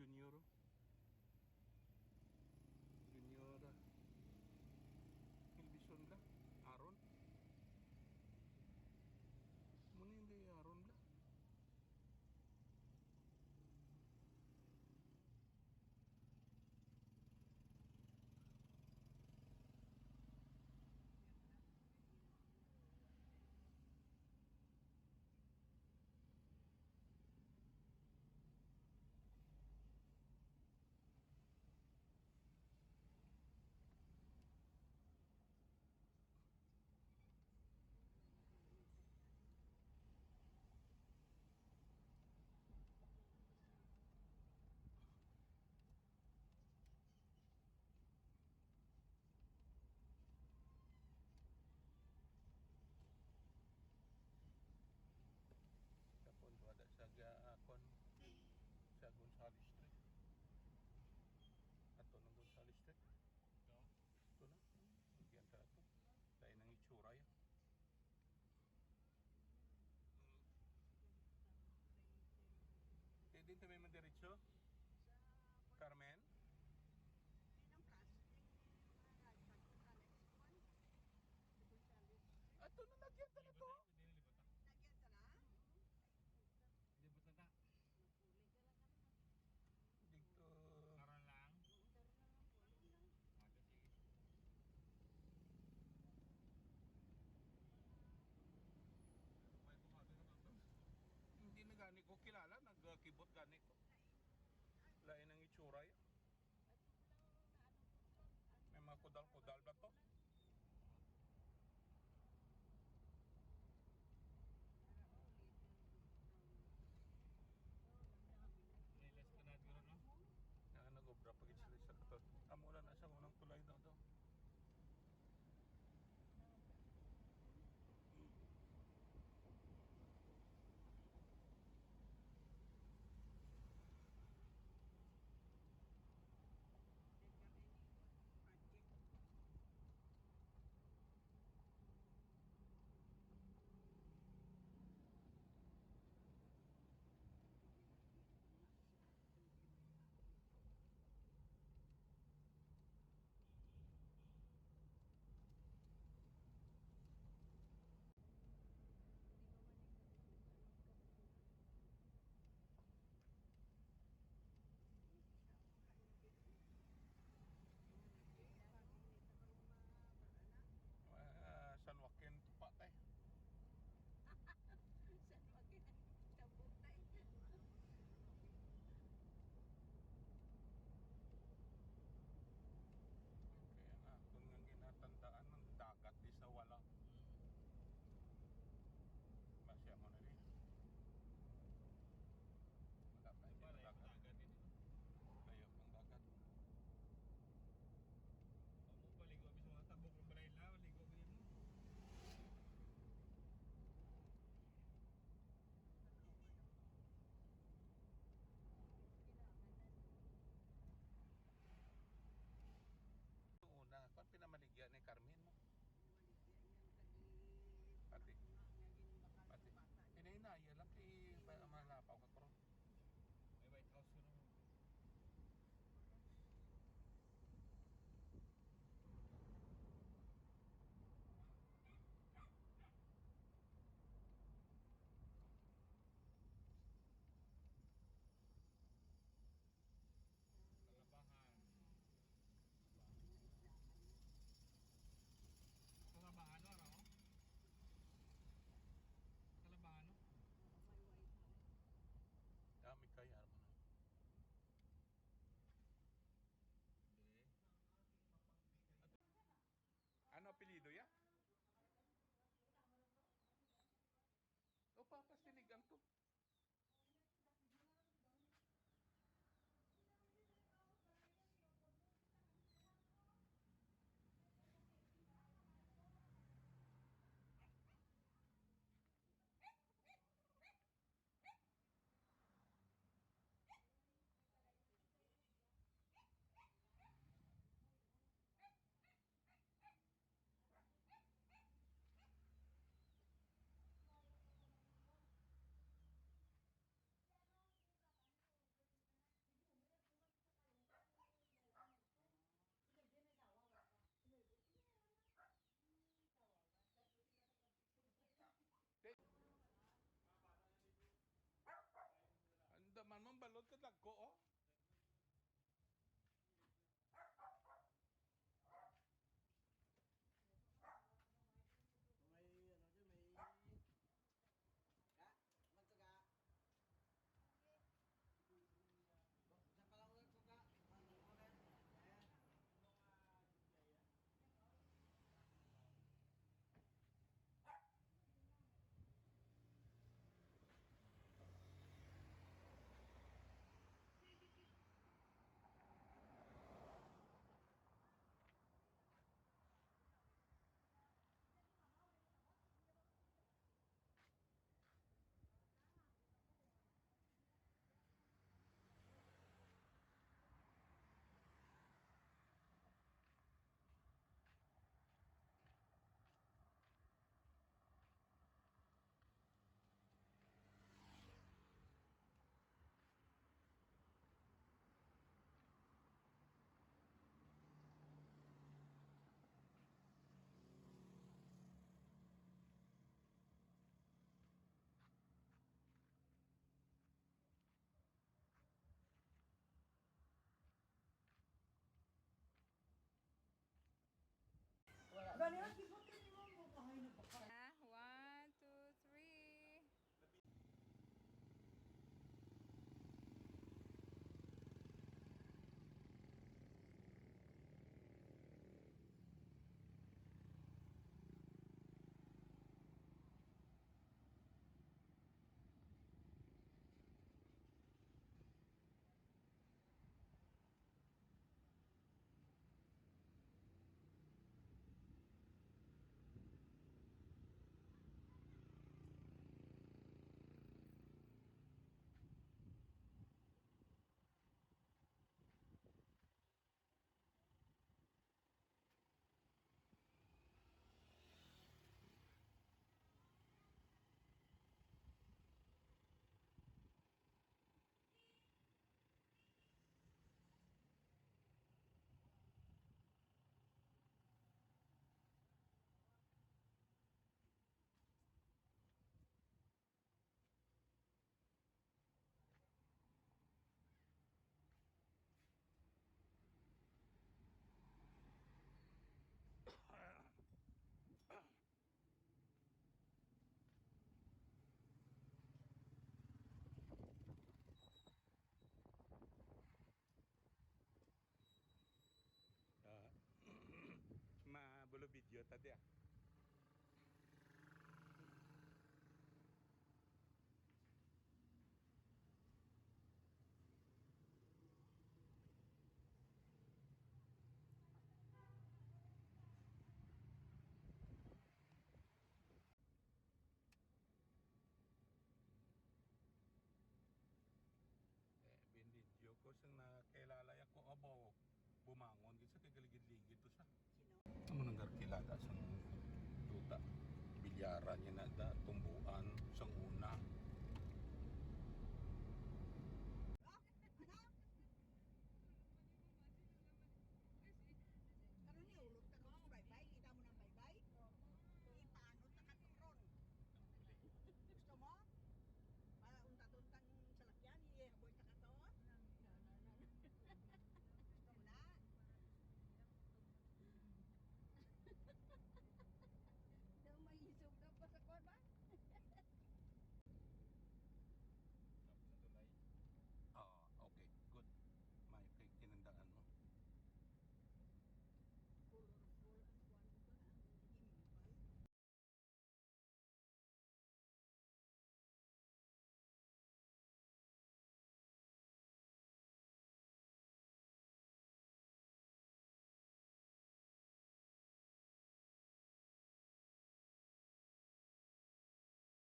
Junior. Junior. Ilbison la. Aron. Muna hindi Aron la. Tapos ada sa kon sa Gonzales Street. Ato ng Gonzales Street. Ito na. Bigyan ka ito. Dahil ng itsura yan. Hindi din tayo mandiretso? Carmen? Ato na nagyan na ito. Nagyan ka na? Libot na ta. Dito. Karon lang. Ada sige. May bumado na to. Hindi na gani ko kilala. Nagkibot gani ko. Lain ang itsura yan. May mga kudal-kudal ba to? May less ka na dito no? Nga nag-obra pag sila sa katot. Amo na sa unang tulay daw daw. kadag ko, oh. May ano dyan, may... Ka? Magtaga? Sa palawag ko ka? Ano ko na? Ayan. Ah, 1, 2, 3. Ah, mabulo video tadi ah. Binidyo ko siyang nakilala ko abo bumangon gid sa kagaligid-ligid to siya. Sino? Amo nang kilala sa duta bilyaran niya na da tumbuan